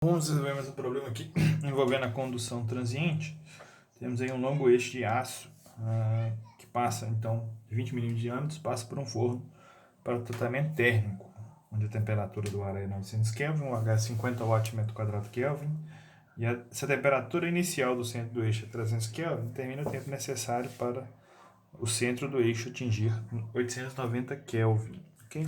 Vamos resolver mais um problema aqui envolvendo a condução transiente. Temos aí um longo eixo de aço que passa então de 20 mm de diâmetro, passa por um forno para o tratamento térmico, onde a temperatura do ar é 900 Kelvin, o H é 50 watts metro quadrado Kelvin, e essa temperatura inicial do centro do eixo é 300 Kelvin, determina o tempo necessário para o centro do eixo atingir 890 Kelvin. Okay?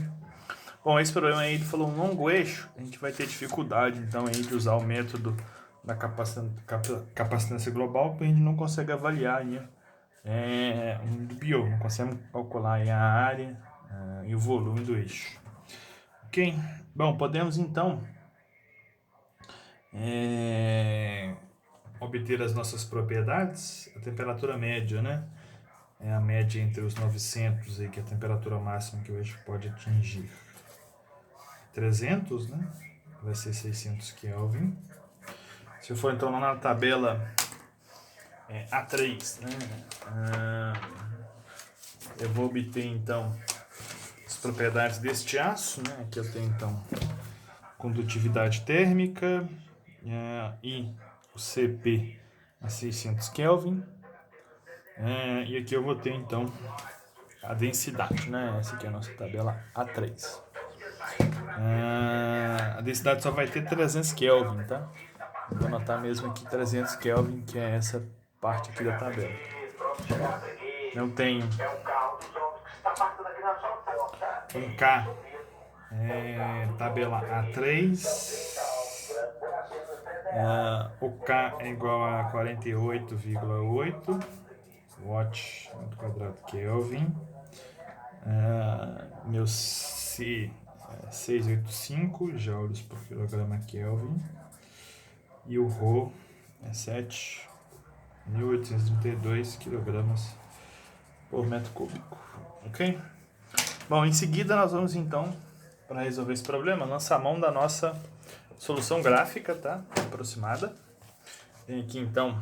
Bom, esse problema aí ele falou um longo eixo, a gente vai ter dificuldade então aí de usar o método da capacitância global, porque a gente não consegue avaliar aí, um bio, não consegue calcular aí a área e o volume do eixo. Ok? Bom, podemos então obter as nossas propriedades, a temperatura média, né? É a média entre os 900 aí, que é a temperatura máxima que o eixo pode atingir. 300, né? Vai ser 600 Kelvin. Se eu for então lá na tabela A3, né? Eu vou obter então as propriedades deste aço, né? Aqui eu tenho então condutividade térmica e o CP a 600 Kelvin. E aqui eu vou ter então a densidade, né? Essa aqui é a nossa tabela A3. A densidade só vai ter 300 Kelvin, tá? Vou anotar mesmo aqui 300 Kelvin, que é essa parte aqui da tabela. Eu tenho um K, tabela A3, o K é igual a 48,8 watt metro quadrado Kelvin, meu C é 685 joules por quilograma Kelvin, e o Rho é 7.832 kg por metro cúbico. Ok? Bom, em seguida nós vamos então, para resolver esse problema, lançar a mão da nossa solução gráfica, tá? Aproximada. Tem aqui então,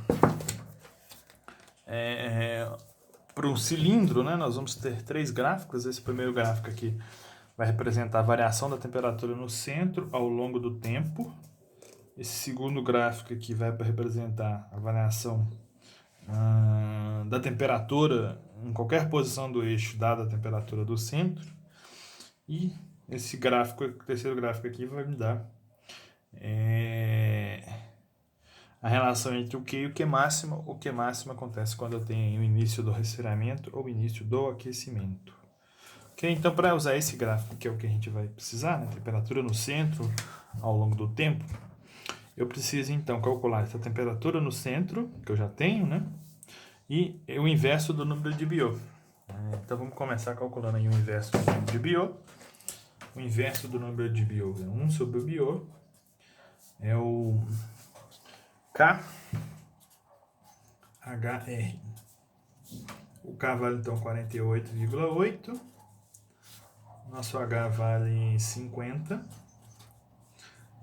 para um cilindro, né? Nós vamos ter 3 gráficos. Esse primeiro gráfico aqui vai representar a variação da temperatura no centro ao longo do tempo. Esse segundo gráfico aqui vai representar a variação da temperatura em qualquer posição do eixo, dada a temperatura do centro. E esse gráfico, o terceiro gráfico aqui, vai me dar a relação entre o Q e o Q máximo. O Q máximo acontece quando eu tenho o início do resfriamento ou o início do aquecimento. Okay? Então, para usar esse gráfico, que é o que a gente vai precisar, né? Temperatura no centro ao longo do tempo, eu preciso então calcular essa temperatura no centro, que eu já tenho, né? E o inverso do número de Biot. Então vamos começar calculando aí o inverso do número de Biot. O inverso do número de Biot é 1 sobre o Biot, é o KHR. O K vale então 48,8, nosso H vale 50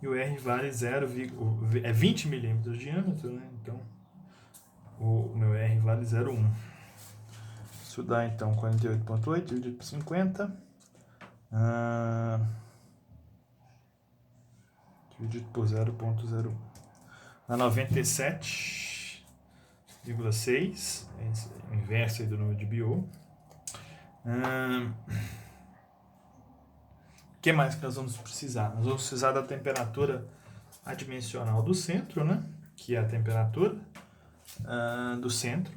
e o R vale 20 milímetros de diâmetro, né? Então o meu R vale 0,1. Isso dá então 48,8 dividido por 50, dividido por 0,01. Dá 97,6, esse é o inverso aí do número de Biot. O que mais que nós vamos precisar? Nós vamos precisar da temperatura adimensional do centro, né? Que é a temperatura do centro,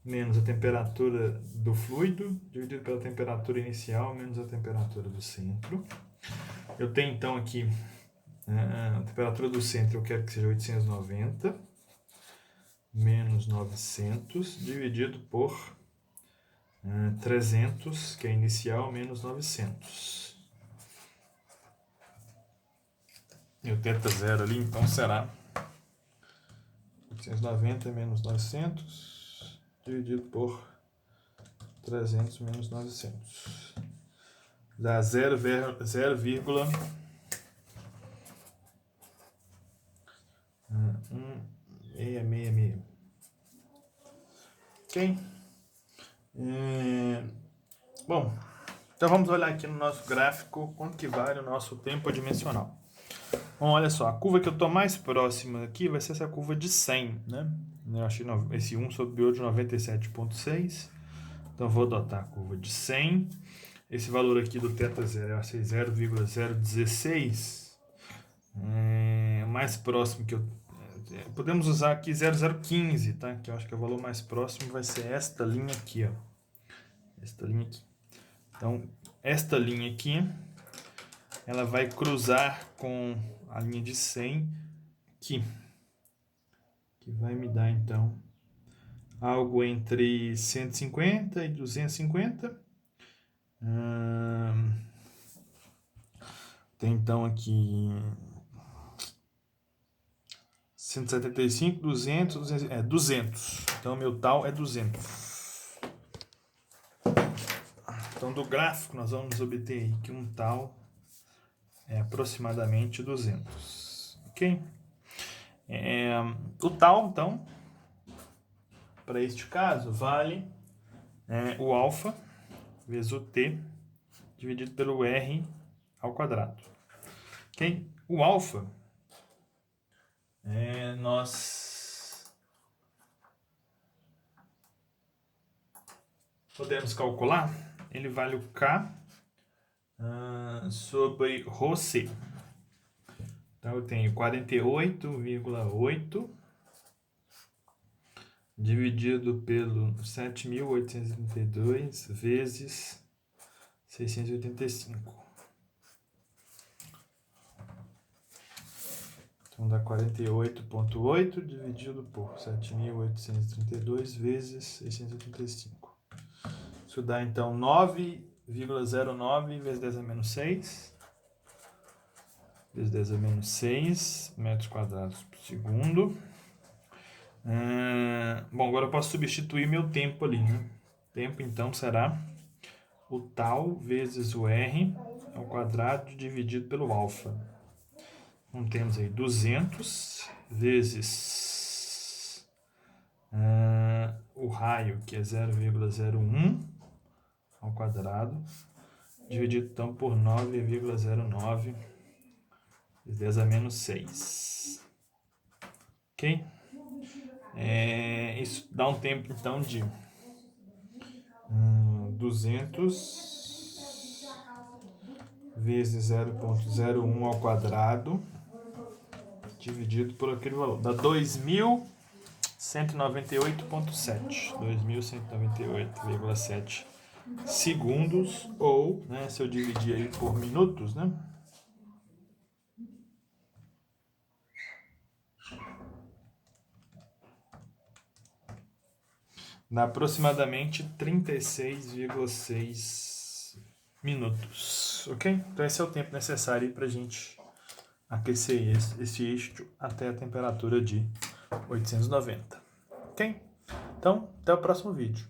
menos a temperatura do fluido, dividido pela temperatura inicial, menos a temperatura do centro. Eu tenho então aqui a temperatura do centro, eu quero que seja 890 menos 900 dividido por 300, que é inicial, menos 900. E o θ zero ali, então será 890 menos 900 dividido por 300 menos 900. Dá 0,666. Ok? Bom, então vamos olhar aqui no nosso gráfico quanto que vale o nosso tempo adimensional. Bom, olha só, a curva que eu estou mais próxima aqui vai ser essa curva de 100, né? Eu achei esse 1 sobre o de 97,6. Então, vou adotar a curva de 100. Esse valor aqui do θ0 é 0,016. Mais próximo que eu... Podemos usar aqui 0,015, tá? Que eu acho que o valor mais próximo vai ser esta linha aqui, ó. Esta linha aqui. Então, esta linha aqui, ela vai cruzar com a linha de 100 aqui. Que vai me dar, então, algo entre 150 e 250. Tem, então, aqui 175, 200, 200. Então, meu tal é 200. Então, do gráfico, nós vamos obter aí que um tal é aproximadamente 200. Ok? O tal, então, para este caso, vale o alfa vezes o t dividido pelo r ao quadrado. Ok? O alfa, nós podemos calcular, ele vale o K sobre ρc. Então, eu tenho 48,8 dividido pelo 7.832 vezes 685. Então, dá 48,8 dividido por 7.832 vezes 685. Isso dá, então, 9,09 vezes 10 a menos 6. Vezes 10 a menos 6 metros quadrados por segundo. Bom, agora eu posso substituir meu tempo ali, né? Tempo, então, será o tal vezes o r ao quadrado dividido pelo alfa. Então, temos aí 200 vezes o raio, que é 0,01 ao quadrado, dividido, então, por 9,09 vezes 10 a menos 6. Ok? Isso dá um tempo, então, de 200 vezes 0,01 ao quadrado dividido por aquele valor. Dá 2.198,7. 2.198,7 segundos, ou, né, se eu dividir aí por minutos, né? Dá aproximadamente 36,6 minutos, ok? Então esse é o tempo necessário para a gente aquecer esse eixo até a temperatura de 890, ok? Então, até o próximo vídeo.